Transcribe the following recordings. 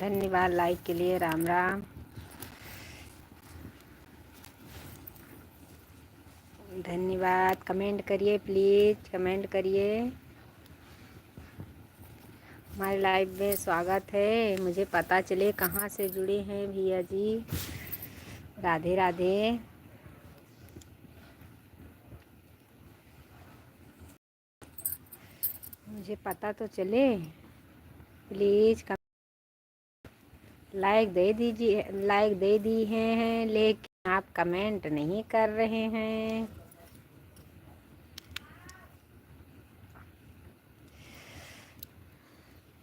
धन्यवाद लाइक के लिए। राम राम। धन्यवाद। कमेंट करिए प्लीज़, कमेंट करिए। हमारे लाइव में स्वागत है। मुझे पता चले कहाँ से जुड़े हैं भैया जी। राधे राधे। मुझे पता तो चले प्लीज़। लाइक दे दीजिए, लाइक दे दी हैं लेकिन आप कमेंट नहीं कर रहे हैं।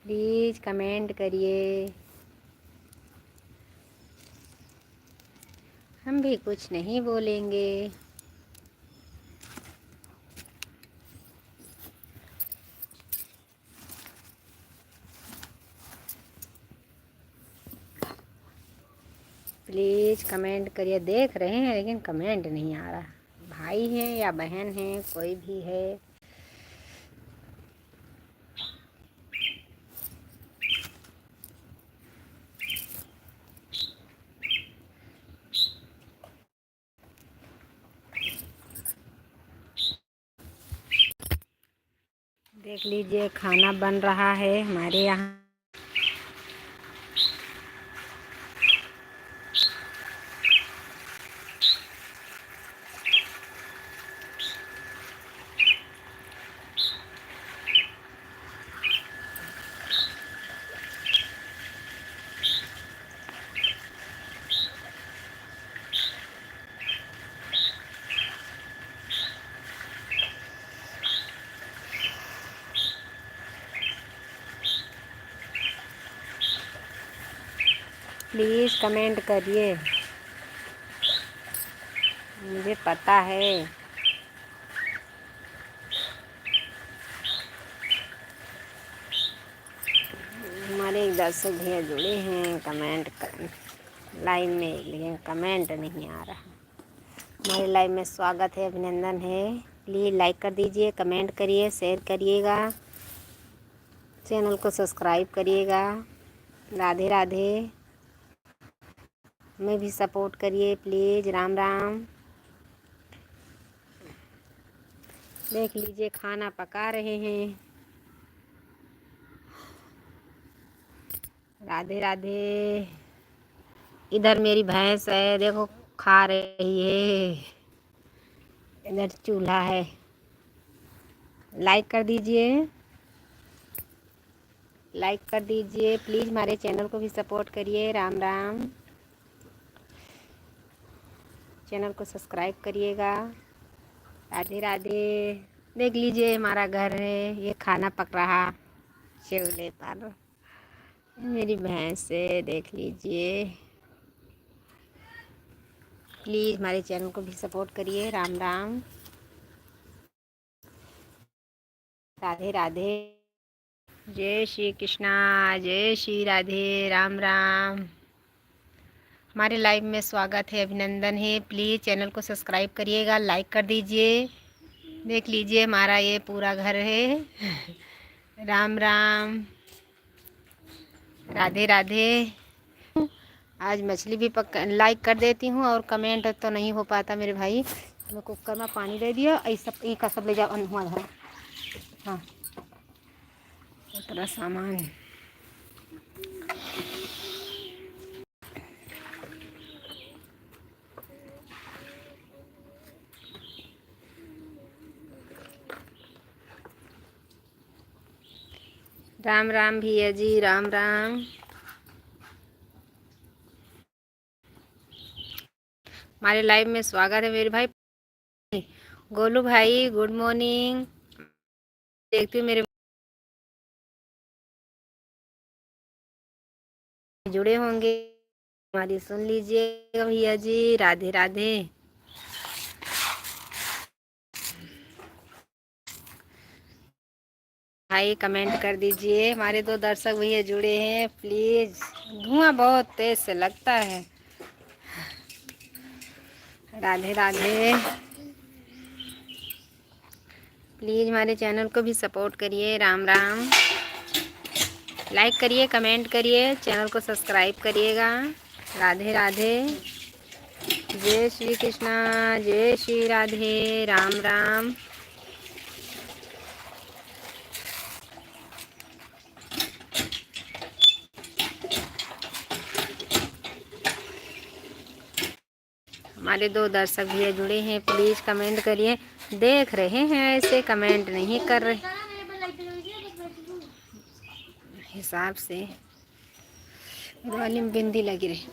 प्लीज़ कमेंट करिए। हम भी कुछ नहीं बोलेंगे। प्लीज़ कमेंट करिए। देख रहे हैं लेकिन कमेंट नहीं आ रहा। भाई हैं या बहन हैं, कोई भी है। देख लीजिए खाना बन रहा है हमारे यहाँ। प्लीज़ कमेंट करिए। मुझे पता है। हमारे एक दर्शक भैया जुड़े हैं कमेंट कर लाइव में, लेकिन कमेंट नहीं आ रहा। हमारे लाइव में स्वागत है, अभिनंदन है। प्लीज़ लाइक कर दीजिए, कमेंट करिए, शेयर करिएगा, चैनल को सब्सक्राइब करिएगा। राधे राधे। हमें भी सपोर्ट करिए प्लीज़। राम राम। देख लीजिए खाना पका रहे हैं। राधे राधे। इधर मेरी भैंस है, देखो खा रही है। इधर चूल्हा है। लाइक कर दीजिए, लाइक कर दीजिए प्लीज़। हमारे चैनल को भी सपोर्ट करिए। राम राम। चैनल को सब्सक्राइब करिएगा। राधे राधे। देख लीजिए हमारा घर है, ये खाना पक रहा चूल्हे पर। मेरी भैंस है, देख लीजिए। प्लीज़ हमारे चैनल को भी सपोर्ट करिए। राम राम। राधे राधे। जय श्री कृष्णा, जय श्री राधे। राम राम। हमारे लाइव में स्वागत है, अभिनंदन है। प्लीज़ चैनल को सब्सक्राइब करिएगा, लाइक कर दीजिए। देख लीजिए हमारा ये पूरा घर है। राम राम। राधे राधे। आज मछली भी लाइक कर देती हूँ और कमेंट तो नहीं हो पाता मेरे भाई। मैं कुकर में पानी दे दिया, ऐसा एक सब ले जाओ हुआ धरा। हाँ इतना सामान। राम राम भैया जी, राम राम। हमारे लाइव में स्वागत है मेरे भाई। गोलू भाई गुड मॉर्निंग। देखती हूँ मेरे जुड़े होंगे, हमारी सुन लीजिएगा भैया जी। राधे राधे। भाई कमेंट कर दीजिए। हमारे दो दर्शक भैया जुड़े हैं, प्लीज़। धुआं बहुत तेज से लगता है। राधे राधे। प्लीज़ हमारे चैनल को भी सपोर्ट करिए। राम राम। लाइक करिए, कमेंट करिए, चैनल को सब्सक्राइब करिएगा। राधे राधे, जय श्री कृष्णा, जय श्री राधे, राम राम। हमारे 2 दर्शक भैया जुड़े हैं, प्लीज़ कमेंट करिए। देख रहे हैं ऐसे कमेंट नहीं कर रहे हिसाब से। वाली में बिंदी लगी रही,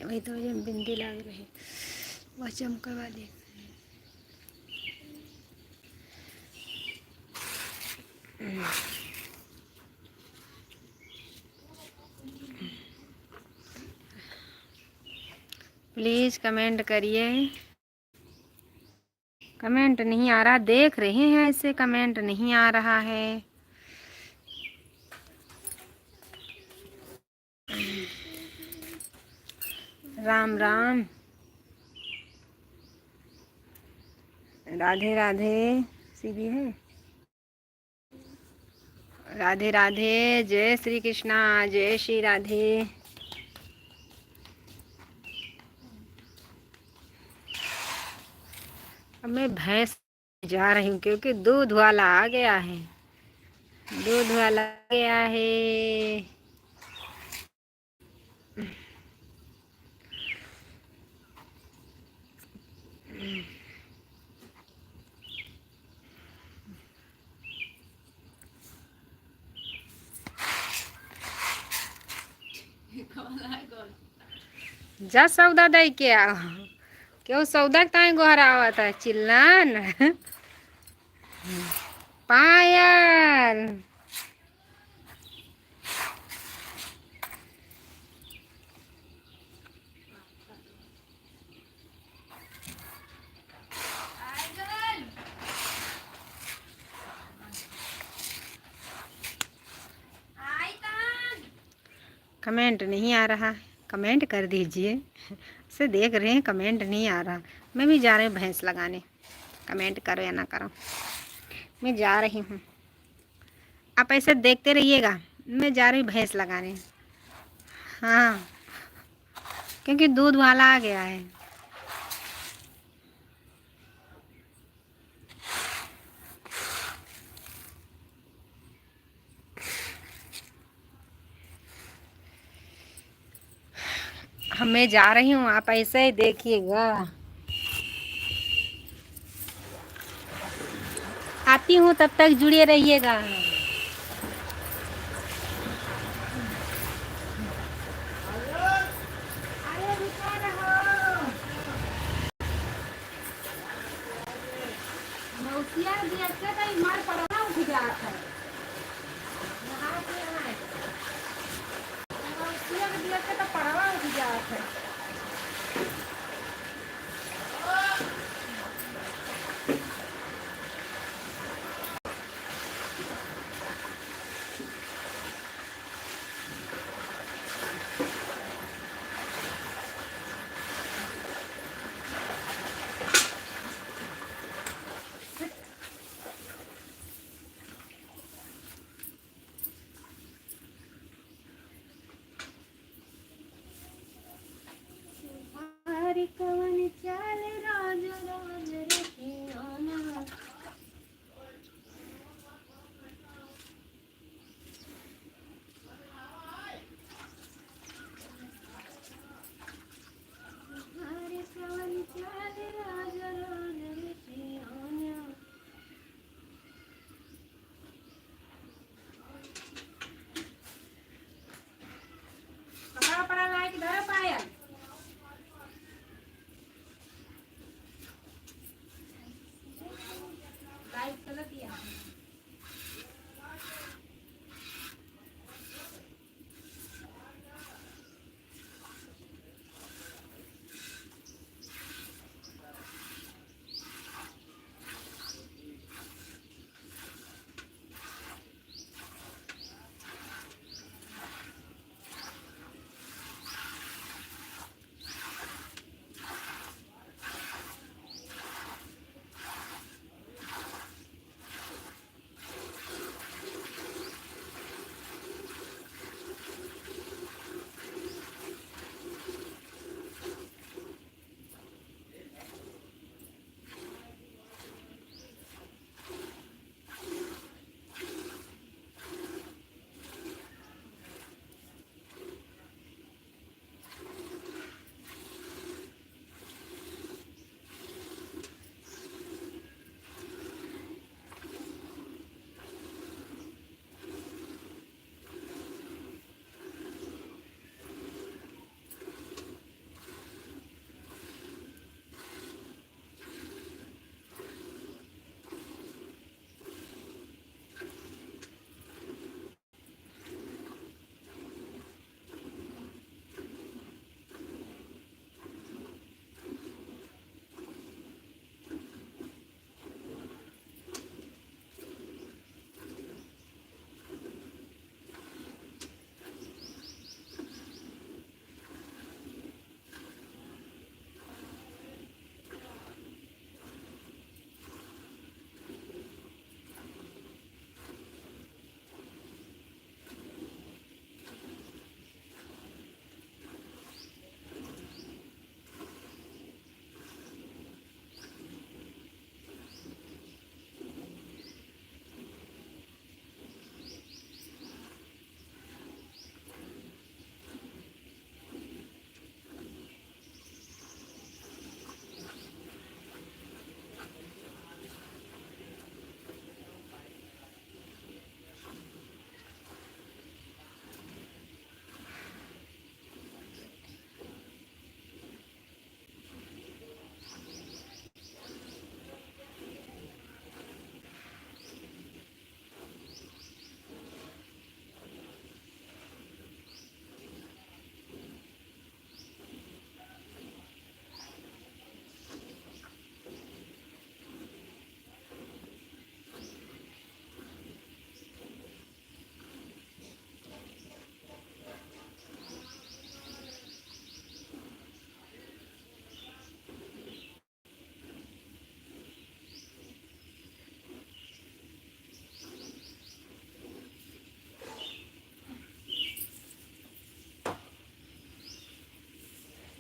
वही तो बिंदी लग रही, वह चमका वाली। प्लीज़ कमेंट करिए। कमेंट नहीं आ रहा, देख रहे हैं ऐसे कमेंट नहीं आ रहा है। राम राम, राधे राधे। सीधी है। राधे राधे, जय श्री कृष्णा, जय श्री राधे। अब मैं भैंस जा रही हूँ क्योंकि दूध वाला आ गया है, दूध वाला आ गया है। जा सौदा दे के आओ, क्यों सौदा ताई गोहरा आवत है चिल्लान। पायल, कमेंट नहीं आ रहा, कमेंट कर दीजिए। से देख रहे हैं कमेंट नहीं आ रहा। मैं भी जा रही हूँ भैंस लगाने, कमेंट करो या ना करो, मैं जा रही हूँ। आप ऐसे देखते रहिएगा, मैं जा रही हूँ भैंस लगाने। हाँ, क्योंकि दूध वाला आ गया है। मैं जा रही हूँ, आप ऐसे ही देखिएगा। आती हूँ, तब तक जुड़े रहिएगा।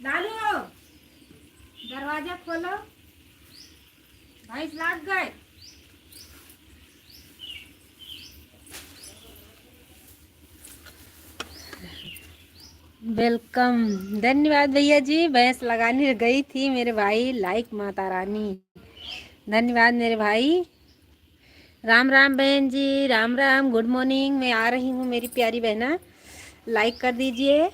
लालू दरवाजा खोलो, भैंस लाग गए। वेलकम, धन्यवाद भैया जी। भैंस लगाने गई थी मेरे भाई, लाइक माता रानी। धन्यवाद मेरे भाई। राम राम बहन जी, राम राम, गुड मॉर्निंग। मैं आ रही हूँ मेरी प्यारी बहना, लाइक कर दीजिए।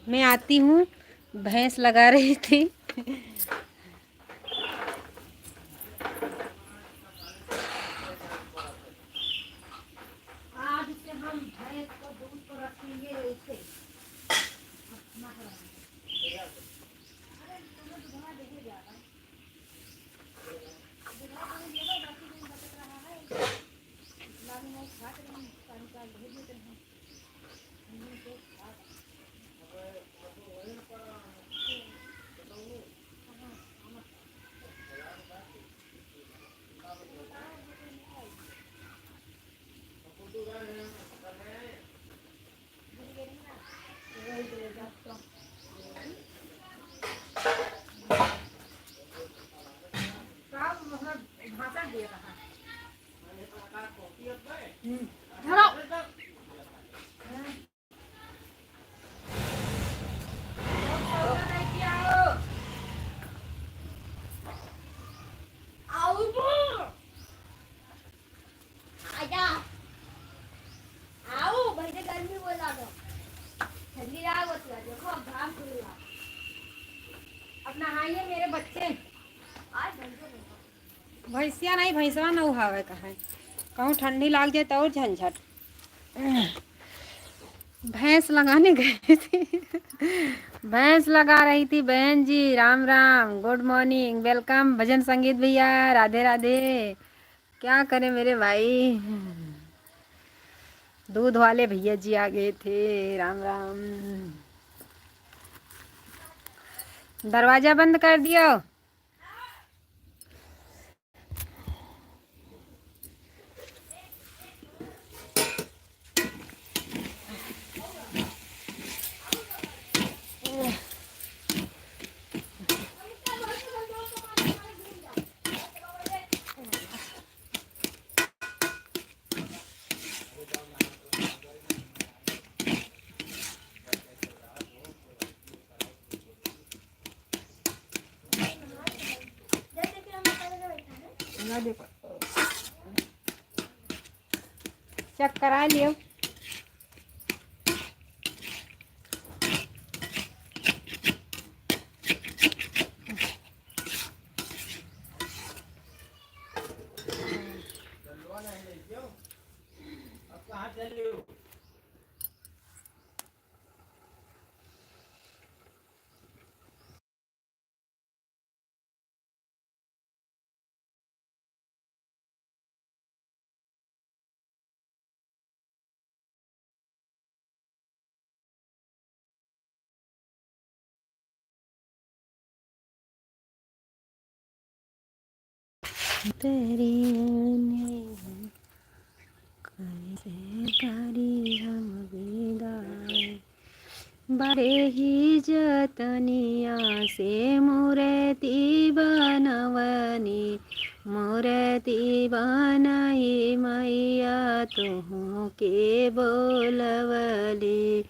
मैं आती हूँ, भैंस लगा रही थी। आज से हम भैंस को दूध को रखेंगे ऐसे। अब नहाइए मेरे बच्चे। भैंसिया नहीं, भैंसवा न उहावे कहाँ, कहूँ ठंडी लाग जाए तो और झंझट। भैंस लगाने गई थी। भैंस लगा रही थी बहन जी। Ram Ram, good morning, welcome. भजन संगीत भैया, राधे राधे। क्या करें मेरे भाई, दूध वाले भैया जी आ गए थे। राम राम। दरवाजा बंद कर दियो। चेक करा लियो। तेरी कैसे करी हम विदाई, बड़े ही जतनिया से मूर्ति बनवनी, मूर्ति बनाई मैया तुहू के बोलवली,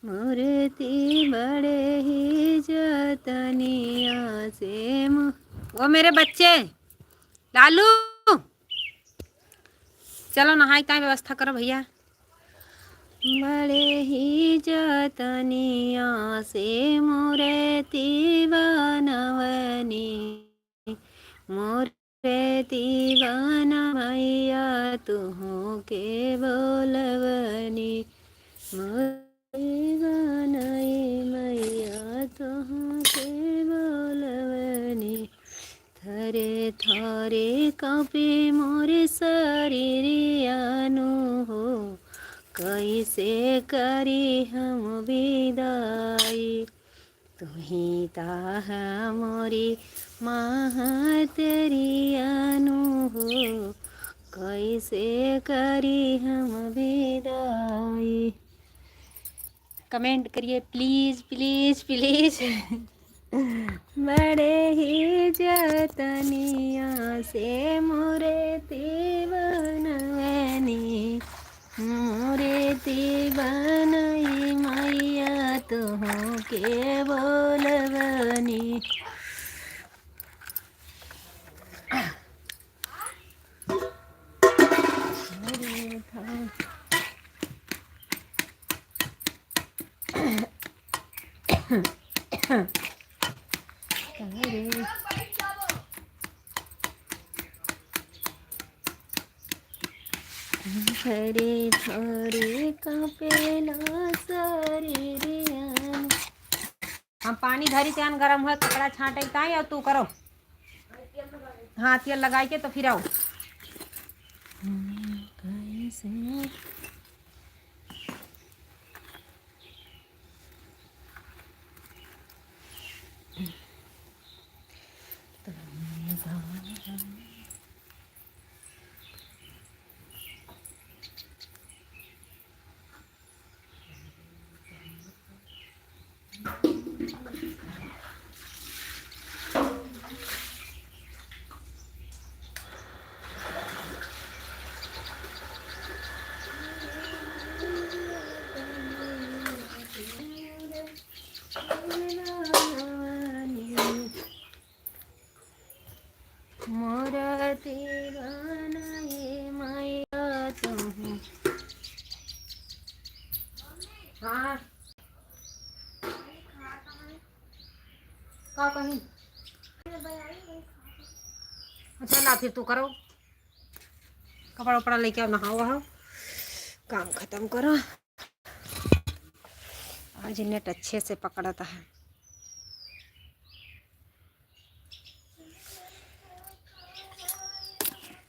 मूर्ति बड़े ही जतनिया से। वो मेरे बच्चे, लालू चलो नहाई का व्यवस्था करो भैया। बड़े ही जतनिया से मूर्ति बनवनी, मूर्ति बनवैया तुहू के बोलवनी, मूर्ति बनाई मैया तुहू के बोलवनी, थरे थरे कापे मोर शरीरियानु हो, कैसे करी हम विदाई, तुही ताह मोरी महतरियानु हो, कैसे करी हम विदाई। कमेंट करिए प्लीज़ प्लीज़ प्लीज़। बड़े ही जतनिया से मूर्ति बनवनी, मूर्ति बनई मैया तुहू के बोलबनी। थरे थरे कापेला शरीरिया। हम पानी धरी त्यान गरम है, कपड़ा छाटे ताई और तू करो। हाँ तेल लगाई के तो फिर आओ। कैसे मूर्ति बनाए मैया तुहू। हाँ का कहीं। अच्छा ला फिर तू करो, कपड़ा उपड़ा लेके आओ, नहाओ वहाओ, काम खत्म करो। आज नेट अच्छे से पकड़ता है।